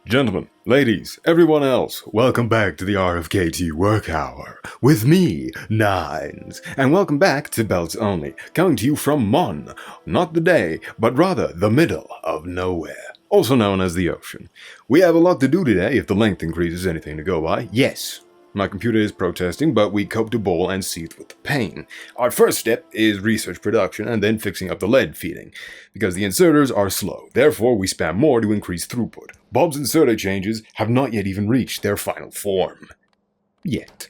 Gentlemen, ladies, everyone else, welcome back to the RFKT Work Hour with me, Nines, and welcome back to Belts Only, coming to you from Mon, not the day, but rather the middle of nowhere, also known as the ocean. We have a lot to do today if the length increases anything to go by. Yes, my computer is protesting, but we cope to bowl and seethe with the pain. Our first step is research production and then fixing up the lead feeding, because the inserters are slow, therefore we spam more to increase throughput. Bob's inserter changes have not yet even reached their final form. Yet.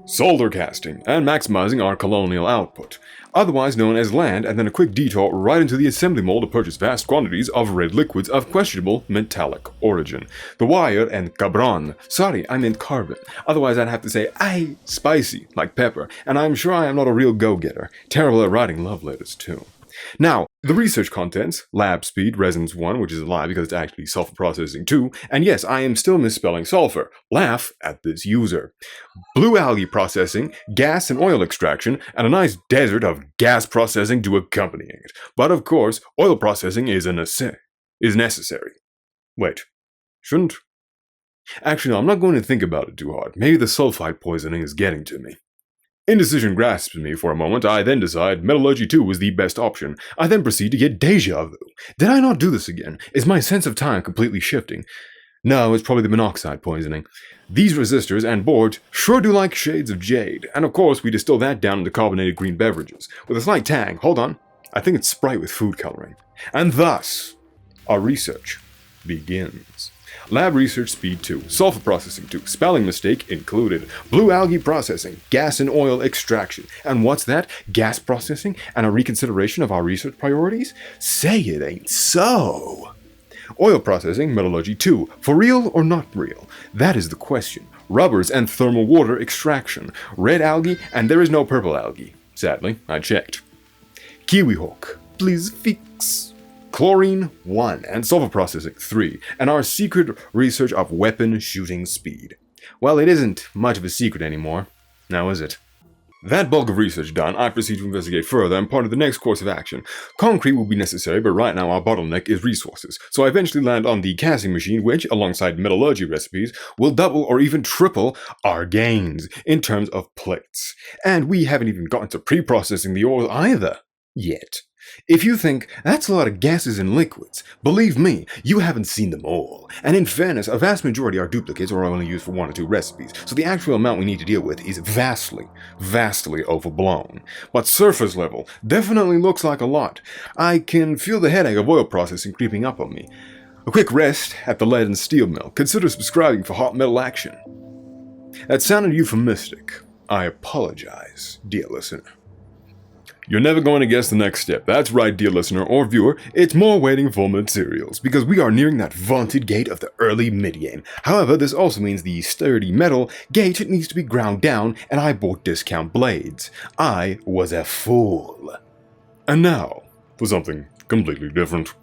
Solder casting and maximizing our colonial output, otherwise known as land, and then a quick detour right into the assembly mall to purchase vast quantities of red liquids of questionable metallic origin. The wire and cabron. Sorry, I meant carbon. Otherwise I'd have to say, aye, spicy, like pepper, and I'm sure I am not a real go-getter. Terrible at writing love letters too. Now, the research contents, lab speed, resonance 1, which is a lie because it's actually sulfur processing 2, and yes, I am still misspelling sulfur. Laugh at this user. Blue algae processing, gas and oil extraction, and a nice desert of gas processing to accompany it. But of course, oil processing is necessary. Wait, shouldn't? Actually, no, I'm not going to think about it too hard. Maybe the sulfite poisoning is getting to me. Indecision grasps me for a moment. I then decide metallurgy 2 is the best option. I then proceed to get deja vu. Did I not do this again? Is my sense of time completely shifting? No, it's probably the monoxide poisoning. These resistors and boards sure do like shades of jade, and of course we distill that down into carbonated green beverages, with a slight tang. Hold on, I think it's Sprite with food coloring. And thus, our research begins. Lab research speed 2, sulfur processing 2, spelling mistake included, blue algae processing, gas and oil extraction. And what's that? Gas processing and a reconsideration of our research priorities? Say it ain't so. Oil processing, metallurgy 2, for real or not real? That is the question. Rubbers and thermal water extraction, red algae, and there is no purple algae. Sadly, I checked. Kiwi hawk, please fix. Chlorine 1 and sulfur processing 3, and our secret research of weapon shooting speed. Well, it isn't much of a secret anymore, now is it? That bulk of research done, I proceed to investigate further and part of the next course of action. Concrete will be necessary, but right now our bottleneck is resources, so I eventually land on the casting machine which, alongside metallurgy recipes, will double or even triple our gains in terms of plates. And we haven't even gotten to pre-processing the ore either, yet. If you think that's a lot of gases and liquids, believe me, you haven't seen them all. And in fairness, a vast majority are duplicates or are only used for 1 or 2 recipes, so the actual amount we need to deal with is vastly overblown. But surface level definitely looks like a lot. I can feel the headache of oil processing creeping up on me. A quick rest at the lead and steel mill. Consider subscribing for hot metal action. That sounded euphemistic. I apologize, dear listener. You're never going to guess the next step. That's right, dear listener or viewer, it's more waiting for materials, because we are nearing that vaunted gate of the early mid-game. However, this also means the sturdy metal gate needs to be ground down, and I bought discount blades. I was a fool. And now, for something completely different.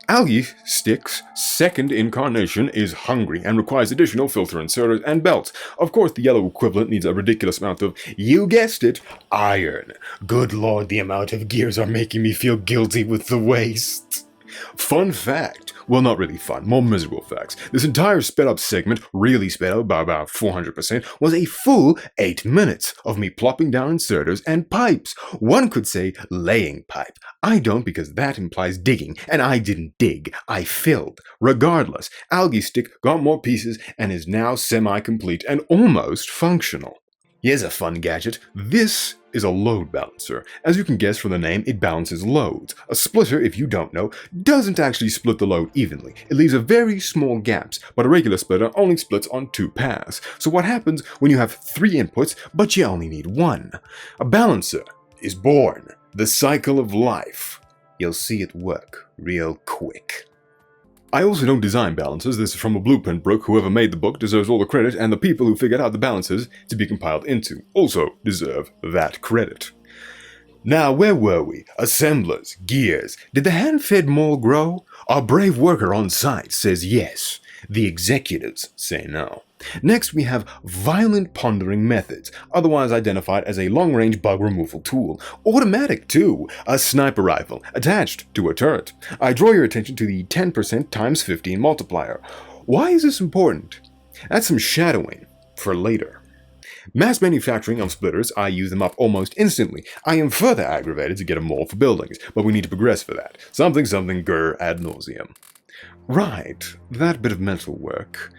Algae Stick's second incarnation is hungry and requires additional filter inserters and belts. Of course, the yellow equivalent needs a ridiculous amount of, you guessed it, iron. Good lord, the amount of gears are making me feel guilty with the waste. Fun fact. Well, not really fun, more miserable facts. This entire sped up segment, really sped up by about 400%, was a full 8 minutes of me plopping down inserters and pipes. One could say laying pipe. I don't, because that implies digging, and I didn't dig, I filled. Regardless, Algae Stick got more pieces and is now semi-complete and almost functional. Here's a fun gadget. This is a load balancer. As you can guess from the name, it balances loads. A splitter, if you don't know, doesn't actually split the load evenly. It leaves a very small gaps, but a regular splitter only splits on 2 paths. So what happens when you have 3 inputs, but you only need 1? A balancer is born. The cycle of life. You'll see it work real quick. I also don't design balancers. This is from a blueprint book. Whoever made the book deserves all the credit, and the people who figured out the balancers to be compiled into also deserve that credit. Now, where were we? Assemblers, gears. Did the hand-fed mole grow? Our brave worker on site says yes. The executives say no. Next, we have violent pondering methods, otherwise identified as a long-range bug removal tool. Automatic, too. A sniper rifle, attached to a turret. I draw your attention to the 10% times 15 multiplier. Why is this important? That's some shadowing for later. Mass manufacturing of splitters, I use them up almost instantly. I am further aggravated to get a mold for buildings, but we need to progress for that. Something grr ad nauseum. Right, that bit of mental work.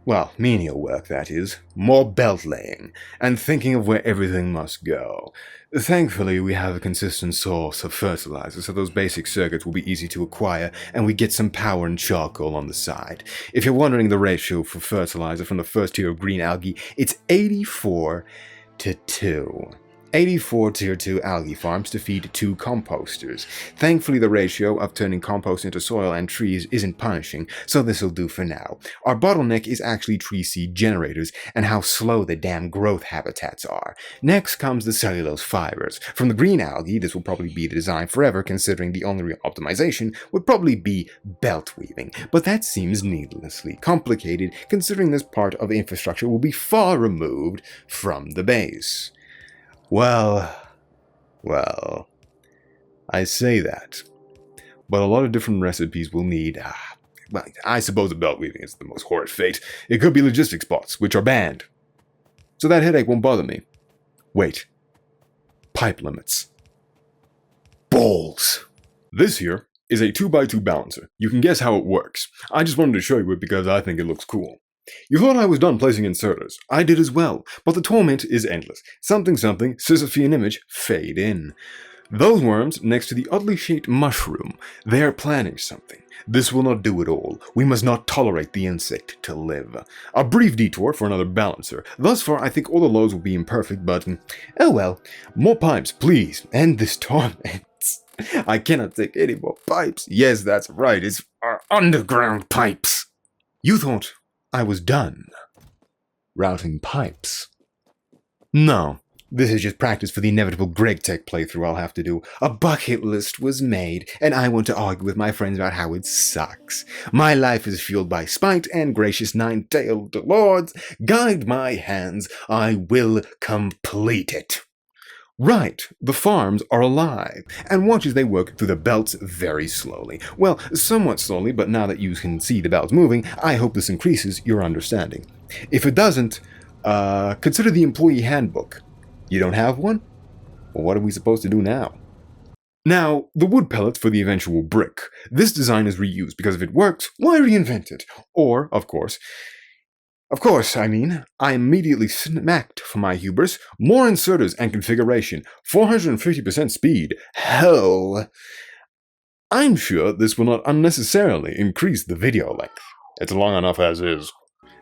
Well, menial work, that is. More belt laying, and thinking of where everything must go. Thankfully, we have a consistent source of fertilizer, so those basic circuits will be easy to acquire, and we get some power and charcoal on the side. If you're wondering the ratio for fertilizer from the first tier of green algae, it's 84 to 2. 84 Tier 2 algae farms to feed 2 composters. Thankfully, the ratio of turning compost into soil and trees isn't punishing, so this'll do for now. Our bottleneck is actually tree seed generators and how slow the damn growth habitats are. Next comes the cellulose fibers. From the green algae, this will probably be the design forever, considering the only real optimization would probably be belt weaving. But that seems needlessly complicated, considering this part of the infrastructure will be far removed from the base. Well, I say that, but a lot of different recipes will need, well, I suppose the belt weaving is the most horrid fate. It could be logistics bots, which are banned. So that headache won't bother me. Wait. Pipe limits. Balls. This here is a 2x2 balancer. You can guess how it works. I just wanted to show you it because I think it looks cool. You thought I was done placing inserters. I did as well, but the torment is endless. Something, Sisyphean image, fade in. Those worms next to the oddly shaped mushroom, they are planning something. This will not do it all. We must not tolerate the insect to live. A brief detour for another balancer. Thus far, I think all the loads will be imperfect, but oh well. More pipes, please. End this torment. I cannot take any more pipes. Yes, that's right. It's our underground pipes. You thought I was done routing pipes. No, this is just practice for the inevitable GregTech playthrough I'll have to do. A bucket list was made, and I want to argue with my friends about how it sucks. My life is fueled by spite, and gracious nine-tailed lords, guide my hands, I will complete it. Right, the farms are alive, and watch as they work through the belts very slowly. Well, somewhat slowly, but now that you can see the belts moving, I hope this increases your understanding. If it doesn't, consider the employee handbook. You don't have one? Well, what are we supposed to do now? Now, the wood pellets for the eventual brick. This design is reused because if it works, why reinvent it? Or, of course, I immediately smacked for my hubris. More inserters and configuration. 450% speed. Hell. I'm sure this will not unnecessarily increase the video length. It's long enough as is.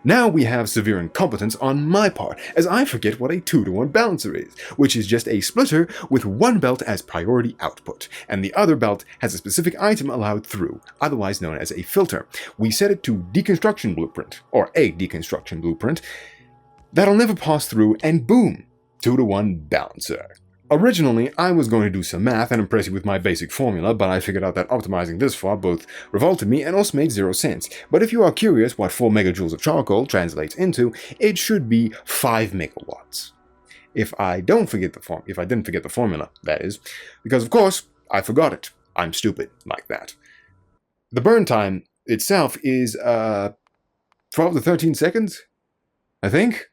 Now we have severe incompetence on my part, as I forget what a 2-to-1 balancer is, which is just a splitter with one belt as priority output, and the other belt has a specific item allowed through, otherwise known as a filter. We set it to deconstruction blueprint, or a deconstruction blueprint, that'll never pass through, and boom, 2-to-1 balancer. Originally, I was going to do some math and impress you with my basic formula, but I figured out that optimizing this far both revolted me and also made 0 sense. But if you are curious what 4 megajoules of charcoal translates into, it should be 5 megawatts. If I didn't forget the formula, that is, because of course, I forgot it. I'm stupid like that. The burn time itself is 12 to 13 seconds, I think.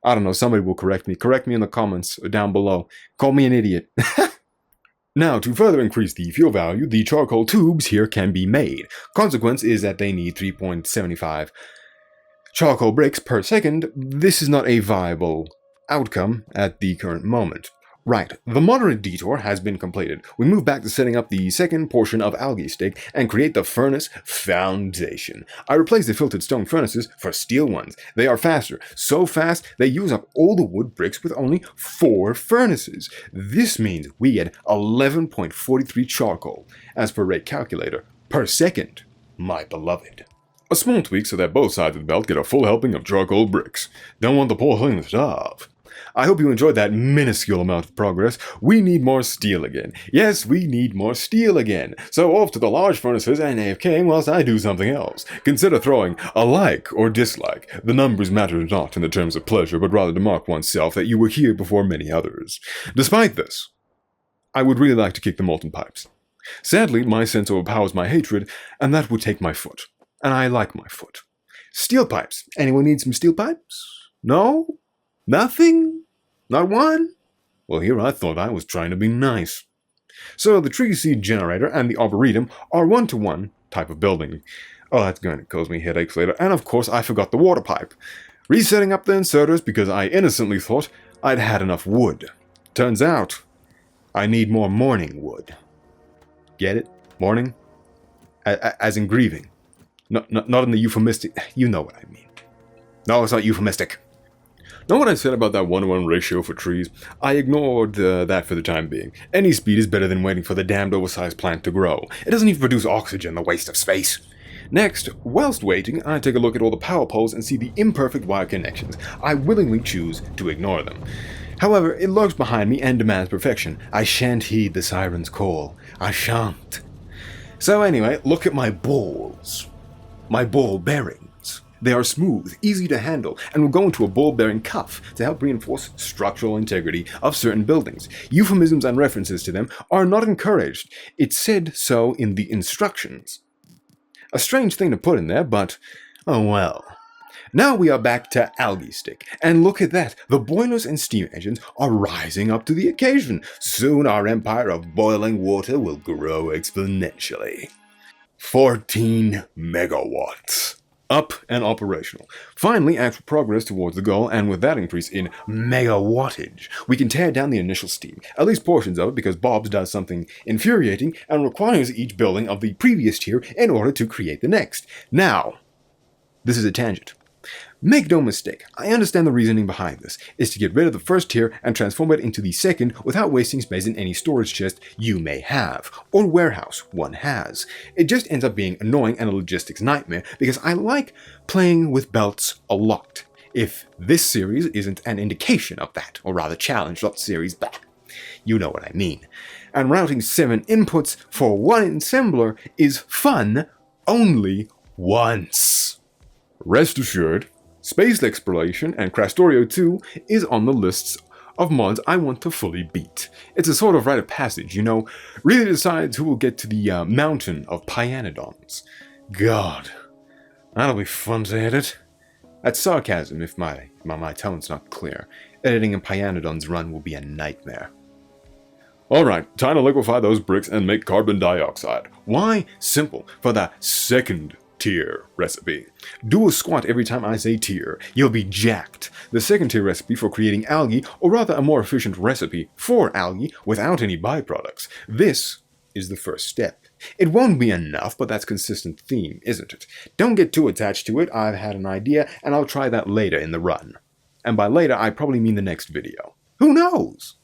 I don't know, somebody will correct me. Correct me in the comments down below. Call me an idiot. Now, to further increase the fuel value, the charcoal tubes here can be made. Consequence is that they need 3.75 charcoal bricks per second. This is not a viable outcome at the current moment. Right, the moderate detour has been completed. We move back to setting up the second portion of algae stick and create the furnace foundation. I replaced the filtered stone furnaces for steel ones. They are faster, so fast they use up all the wood bricks with only 4 furnaces. This means we get 11.43 charcoal, as per rate calculator, per second, my beloved. A small tweak so that both sides of the belt get a full helping of charcoal bricks. Don't want the poor thing to starve. I hope you enjoyed that minuscule amount of progress. We need more steel again. Yes, we need more steel again. So off to the large furnaces and AFK whilst I do something else. Consider throwing a like or dislike. The numbers matter not in the terms of pleasure, but rather to mark oneself that you were here before many others. Despite this, I would really like to kick the molten pipes. Sadly, my sense overpowers my hatred, and that would take my foot. And I like my foot. Steel pipes. Anyone need some steel pipes? No? Nothing? Not one? Well, here I thought I was trying to be nice. So the tree seed generator and the arboretum are one-to-one type of building. Oh, that's going to cause me headaches later. And of course, I forgot the water pipe. Resetting up the inserters because I innocently thought I'd had enough wood. Turns out, I need more morning wood. Get it? Morning? As in grieving. Not in the euphemistic. You know what I mean. No, it's not euphemistic. Know what I said about that 1-to-1 ratio for trees? I ignored that for the time being. Any speed is better than waiting for the damned oversized plant to grow. It doesn't even produce oxygen, the waste of space. Next, whilst waiting, I take a look at all the power poles and see the imperfect wire connections. I willingly choose to ignore them. However, it lurks behind me and demands perfection. I shan't heed the siren's call. I shan't. So anyway, look at my balls. My ball bearings. They are smooth, easy to handle, and will go into a ball-bearing cuff to help reinforce structural integrity of certain buildings. Euphemisms and references to them are not encouraged. It said so in the instructions. A strange thing to put in there, but oh well. Now we are back to algae stick, and look at that, the boilers and steam engines are rising up to the occasion. Soon our empire of boiling water will grow exponentially. 14 megawatts. Up and operational. Finally, actual progress towards the goal, and with that increase in megawattage, we can tear down the initial steam, at least portions of it, because Bob's does something infuriating and requires each building of the previous tier in order to create the next. Now, this is a tangent. Make no mistake, I understand the reasoning behind this, is to get rid of the first tier and transform it into the second without wasting space in any storage chest you may have, or warehouse one has. It just ends up being annoying and a logistics nightmare because I like playing with belts a lot. If this series isn't an indication of that, or rather challenge.series, bah, you know what I mean. And routing 7 inputs for one assembler is fun only once. Rest assured, space exploration and Factorio 2 is on the lists of mods I want to fully beat. It's a sort of rite of passage, you know, really decides who will get to the mountain of Pyanodons. God, that'll be fun to edit. That's sarcasm if my tone's not clear. Editing a Pyanodon's run will be a nightmare. Alright, time to liquefy those bricks and make carbon dioxide. Why? Simple. For the second tier recipe. Do a squat every time I say tier. You'll be jacked. The second tier recipe for creating algae, or rather a more efficient recipe for algae without any byproducts. This is the first step. It won't be enough, but that's consistent theme, isn't it? Don't get too attached to it. I've had an idea, and I'll try that later in the run. And by later, I probably mean the next video. Who knows?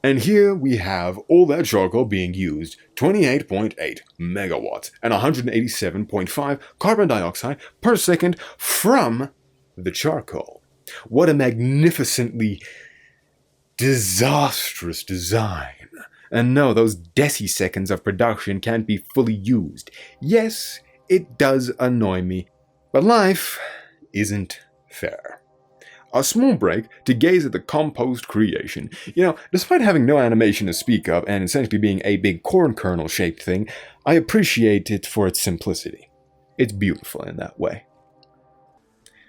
And here we have all that charcoal being used, 28.8 megawatts and 187.5 carbon dioxide per second from the charcoal. What a magnificently disastrous design. And no, those deciseconds of production can't be fully used. Yes, it does annoy me, but life isn't fair. A small break to gaze at the compost creation. You know, despite having no animation to speak of and essentially being a big corn kernel shaped thing, I appreciate it for its simplicity. It's beautiful in that way.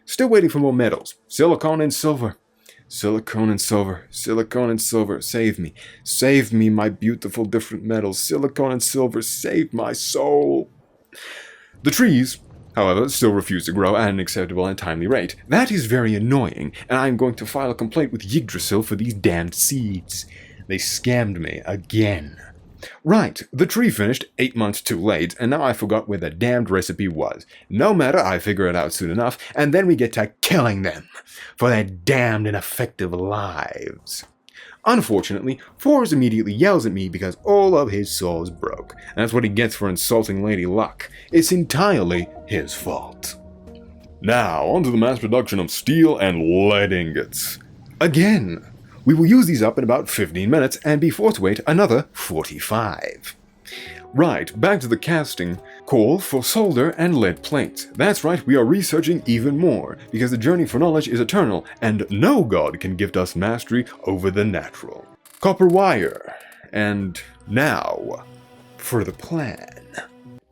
Still waiting for more metals. Silicon and silver. Silicon and silver. Silicon and silver. Save me. Save me, my beautiful different metals. Silicon and silver. Save my soul. The trees, however, still refuse to grow at an acceptable and timely rate. That is very annoying, and I'm going to file a complaint with Yggdrasil for these damned seeds. They scammed me again. Right, the tree finished 8 months too late, and now I forgot where the damned recipe was. No matter, I figure it out soon enough, and then we get to killing them for their damned ineffective lives. Unfortunately, Fours immediately yells at me because all of his saws broke. And that's what he gets for insulting Lady Luck. It's entirely his fault. Now, on to the mass production of steel and lead ingots. Again, we will use these up in about 15 minutes and be forced to wait another 45. Right, back to the casting. Coal for solder and lead plates. That's right, we are researching even more, because the journey for knowledge is eternal, and no god can gift us mastery over the natural. Copper wire. And now, for the plan.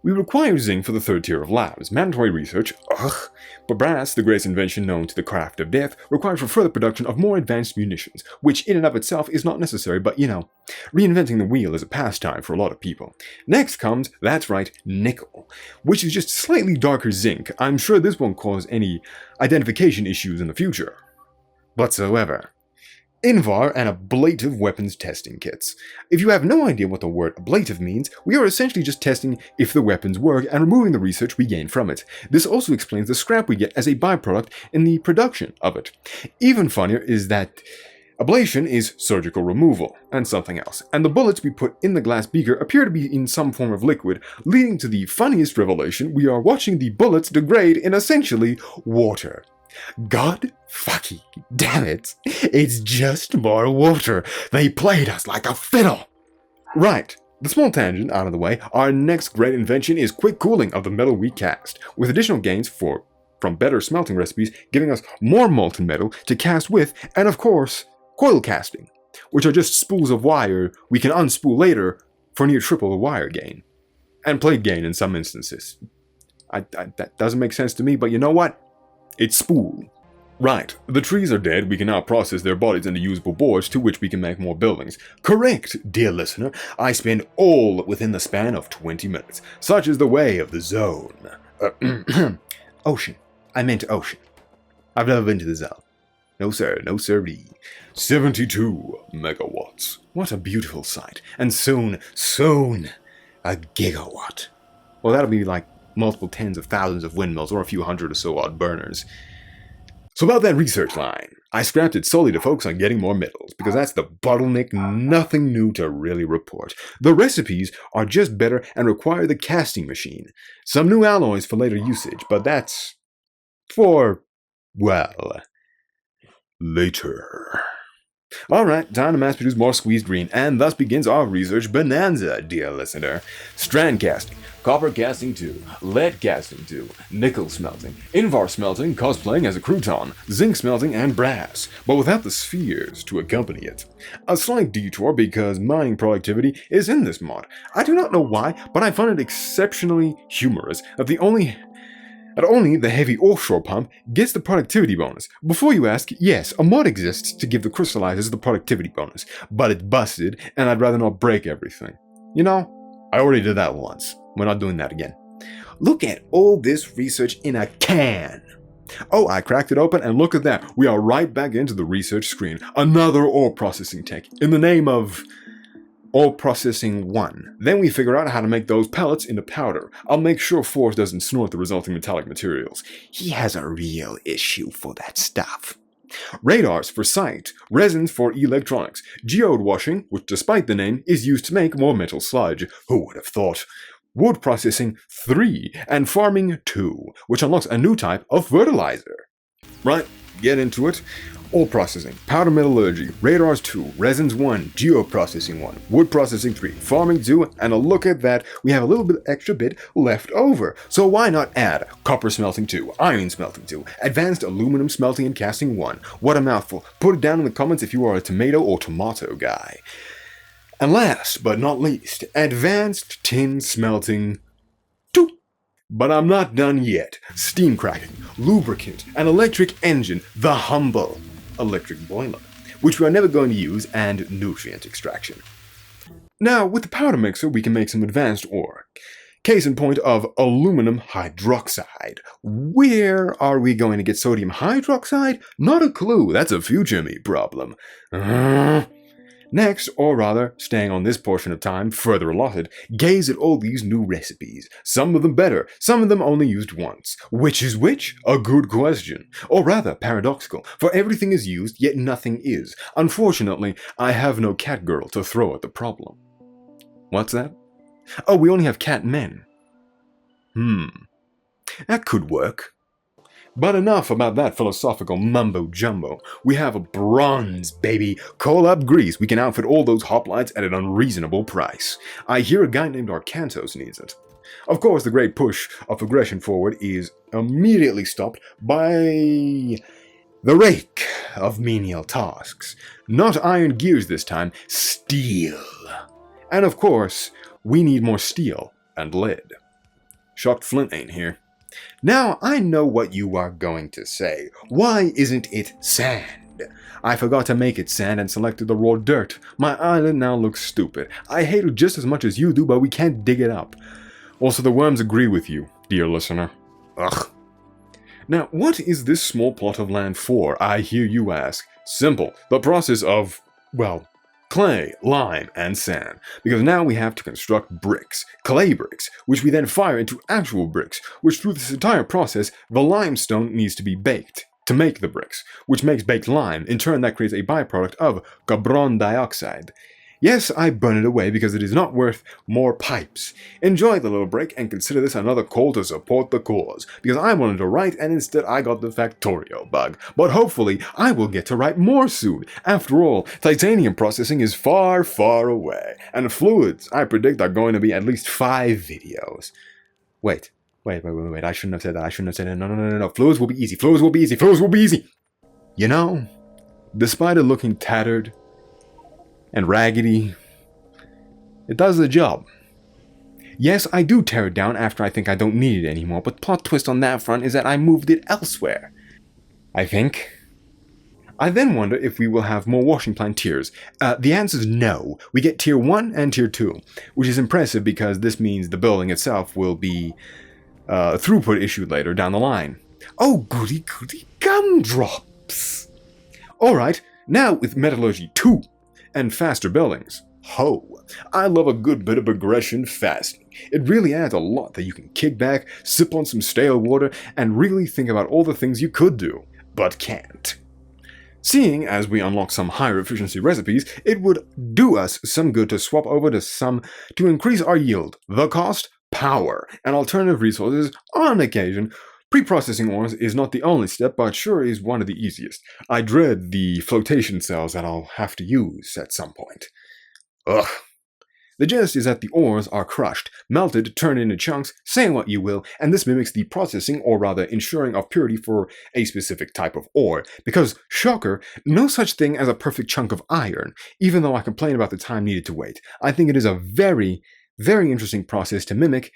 We require zinc for the third tier of labs, mandatory research, ugh, but brass, the greatest invention known to the craft of death, required for further production of more advanced munitions, which in and of itself is not necessary, but reinventing the wheel is a pastime for a lot of people. Next comes, that's right, nickel, which is just slightly darker zinc. I'm sure this won't cause any identification issues in the future whatsoever. Invar and ablative weapons testing kits. If you have no idea what the word ablative means, we are essentially just testing if the weapons work and removing the research we gain from it. This also explains the scrap we get as a byproduct in the production of it. Even funnier is that ablation is surgical removal and something else, and the bullets we put in the glass beaker appear to be in some form of liquid, leading to the funniest revelation: we are watching the bullets degrade in essentially water. God fucking damn it, it's just more water. They played us like a fiddle. Right, the small tangent out of the way, our next great invention is quick cooling of the metal we cast, with additional gains from better smelting recipes, giving us more molten metal to cast with, and of course, coil casting, which are just spools of wire we can unspool later for near triple the wire gain, and plate gain in some instances. That doesn't make sense to me, but you know what? It's spool. Right, the trees are dead, we can now process their bodies into usable boards to which we can make more buildings. Correct, dear listener, I spend all within the span of 20 minutes. Such is the way of the zone. Ocean. I meant ocean. I've never been to the zone. No sir, no sirree. 72 megawatts. What a beautiful sight. And soon, a gigawatt. Well, that'll be like multiple tens of thousands of windmills or a few hundred or so odd burners. So about that research line, I scrapped it solely to focus on getting more metals, because that's the bottleneck, nothing new to really report. The recipes are just better and require the casting machine. Some new alloys for later usage, but that's for, well, later. Alright, time to mass produce more squeezed green, and thus begins our research bonanza, dear listener. Strand casting, copper casting 2, lead casting 2, nickel smelting, invar smelting, cosplaying as a crouton, zinc smelting, and brass, but without the spheres to accompany it. A slight detour because mining productivity is in this mod. I do not know why, but I find it exceptionally humorous that only the heavy offshore pump gets the productivity bonus. Before you ask, yes, a mod exists to give the crystallizers the productivity bonus, but it's busted, and I'd rather not break everything. You know, I already did that once. We're not doing that again. Look at all this research in a can. Oh, I cracked it open, and look at that. We are right back into the research screen. Another ore processing tech, in the name of ore processing 1. Then we figure out how to make those pellets into powder. I'll make sure Force doesn't snort the resulting metallic materials. He has a real issue for that stuff. Radars for sight, resins for electronics, geode washing, which despite the name is used to make more metal sludge. Who would have thought? Wood processing 3, and farming 2, which unlocks a new type of fertilizer. Right, get into it. Ore processing, powder metallurgy, radars 2, resins 1, geoprocessing 1, wood processing 3, farming 2, and a look at that, we have a little bit extra bit left over. So why not add copper smelting 2, iron smelting 2, advanced aluminum smelting and casting 1. What a mouthful. Put it down in the comments if you are a tomato or tomato guy. And last but not least, advanced tin smelting 2. But I'm not done yet. Steam cracking, lubricant, an electric engine, the humble electric boiler, which we are never going to use, and nutrient extraction. Now, with the powder mixer, we can make some advanced ore. Case in point of aluminum hydroxide. Where are we going to get sodium hydroxide? Not a clue, that's a future me problem. Next, or rather, staying on this portion of time further allotted, gaze at all these new recipes. Some of them better, some of them only used once. Which is which? A good question. Or rather, paradoxical, for everything is used, yet nothing is. Unfortunately, I have no cat girl to throw at the problem. What's that? Oh, we only have cat men. That could work. But enough about that philosophical mumbo-jumbo. We have a bronze, baby. Call up Greece. We can outfit all those hoplites at an unreasonable price. I hear a guy named Arcantos needs it. Of course, the great push of progression forward is immediately stopped by the rake of menial tasks. Not iron gears this time, steel. And of course, we need more steel and lead. Shocked Flint ain't here. Now, I know what you are going to say. Why isn't it sand? I forgot to make it sand and selected the raw dirt. My island now looks stupid. I hate it just as much as you do, but we can't dig it up. Also, the worms agree with you, dear listener. Ugh. Now, what is this small plot of land for, I hear you ask? Simple. The process of, well, clay, lime, and sand. Because now we have to construct bricks, clay bricks, which we then fire into actual bricks, which through this entire process, the limestone needs to be baked to make the bricks, which makes baked lime. In turn, that creates a byproduct of carbon dioxide. Yes, I burn it away because it is not worth more pipes. Enjoy the little break and consider this another call to support the cause, because I wanted to write and instead I got the Factorio bug. But hopefully I will get to write more soon. After all, titanium processing is far, far away, and fluids I predict are going to be at least 5 videos. Wait, I shouldn't have said that, no, fluids will be easy, fluids will be easy! You know, despite it looking tattered and raggedy, it does the job. Yes, I do tear it down after I think I don't need it anymore, but plot twist on that front is that I moved it elsewhere. I think. I then wonder if we will have more washing plant tiers. The answer is no. We get tier 1 and tier 2, which is impressive because this means the building itself will be throughput issued later down the line. Oh, goody gumdrops! Alright, now with metallurgy 2 and faster buildings. Ho! I love a good bit of progression fastening. It really adds a lot that you can kick back, sip on some stale water, and really think about all the things you could do, but can't. Seeing as we unlock some higher efficiency recipes, it would do us some good to swap over to some to increase our yield, the cost, power, and alternative resources on occasion. Pre-processing ores is not the only step, but sure is one of the easiest. I dread the flotation cells that I'll have to use at some point. Ugh. The gist is that the ores are crushed, melted, turned into chunks, say what you will, and this mimics the processing, or rather ensuring of purity for a specific type of ore, because, shocker, no such thing as a perfect chunk of iron, even though I complain about the time needed to wait. I think it is a very, very interesting process to mimic,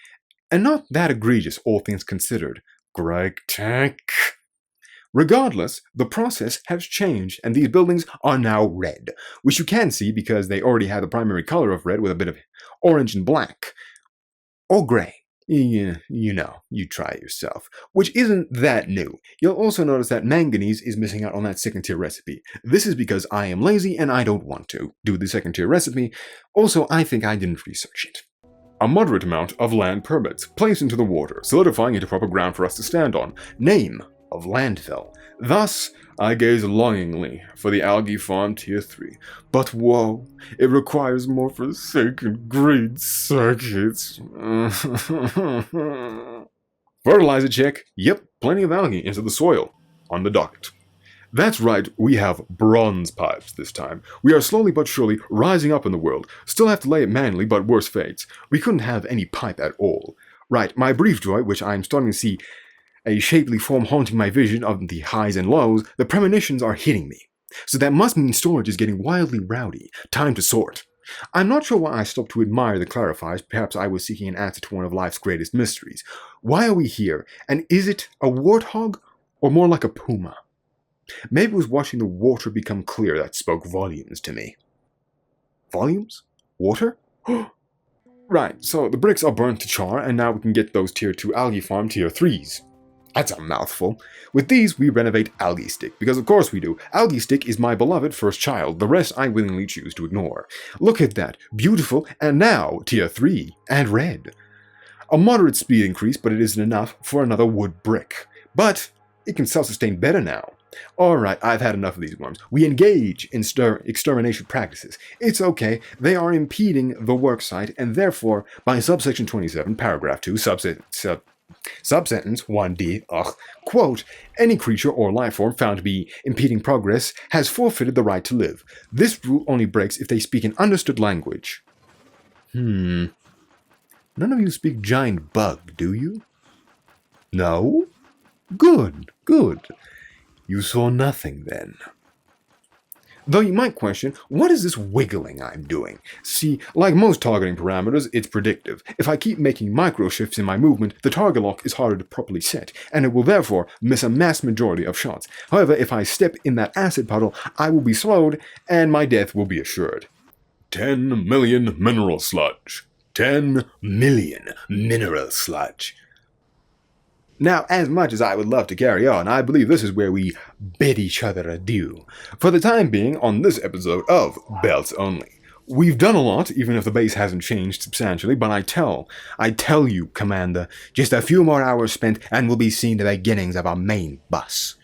and not that egregious, all things considered. Great tech. Regardless, the process has changed, and these buildings are now red, which you can see because they already have the primary color of red with a bit of orange and black. Or gray. You know, you try it yourself. Which isn't that new. You'll also notice that manganese is missing out on that second tier recipe. This is because I am lazy and I don't want to do the second tier recipe. Also, I think I didn't research it. A moderate amount of land permits placed into the water, solidifying into proper ground for us to stand on. Name of landfill. Thus, I gaze longingly for the algae farm tier 3. But whoa, it requires more forsaken green circuits. Fertilizer check. Yep, plenty of algae into the soil. On the docket. That's right, we have bronze pipes this time. We are slowly but surely rising up in the world. Still have to lay it manually, but worse fates. We couldn't have any pipe at all. Right, my brief joy, which I'm starting to see a shapely form haunting my vision of the highs and lows, the premonitions are hitting me. So that must mean storage is getting wildly rowdy. Time to sort. I'm not sure why I stopped to admire the clarifiers. Perhaps I was seeking an answer to one of life's greatest mysteries. Why are we here? And is it a warthog or more like a puma? Maybe it was watching the water become clear that spoke volumes to me. Volumes? Water? Right, so the bricks are burnt to char, and now we can get those tier 2 algae farm tier 3s. That's a mouthful. With these, we renovate Algae Stick, because of course we do. Algae Stick is my beloved first child, the rest I willingly choose to ignore. Look at that, beautiful, and now tier 3, and red. A moderate speed increase, but it isn't enough for another wood brick. But it can self-sustain better now. Alright, I've had enough of these worms. We engage in extermination practices. It's okay, they are impeding the worksite, and therefore, by subsection 27, paragraph 2, subsentence 1d, quote, any creature or life form found to be impeding progress has forfeited the right to live. This rule only breaks if they speak an understood language. None of you speak giant bug, do you? No? Good. You saw nothing then. Though you might question, what is this wiggling I'm doing? See, like most targeting parameters, it's predictive. If I keep making micro shifts in my movement, the target lock is harder to properly set, and it will therefore miss a mass majority of shots. However, if I step in that acid puddle, I will be slowed, and my death will be assured. 10 million mineral sludge. 10 million mineral sludge. Now, as much as I would love to carry on, I believe this is where we bid each other adieu. For the time being, on this episode of Belts Only. We've done a lot, even if the base hasn't changed substantially, but I tell you, Commander, just a few more hours spent and we'll be seeing the beginnings of our main bus.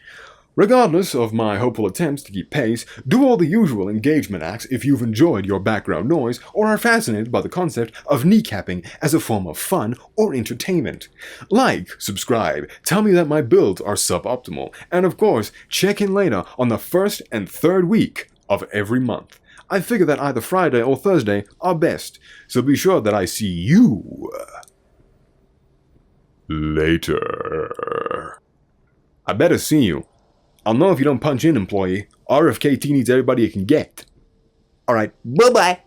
Regardless of my hopeful attempts to keep pace, do all the usual engagement acts if you've enjoyed your background noise or are fascinated by the concept of kneecapping as a form of fun or entertainment. Like, subscribe, tell me that my builds are suboptimal, and of course, check in later on the first and third week of every month. I figure that either Friday or Thursday are best, so be sure that I see you later. I better see you. I'll know if you don't punch in, employee. RFKT needs everybody it can get. Alright, bye-bye.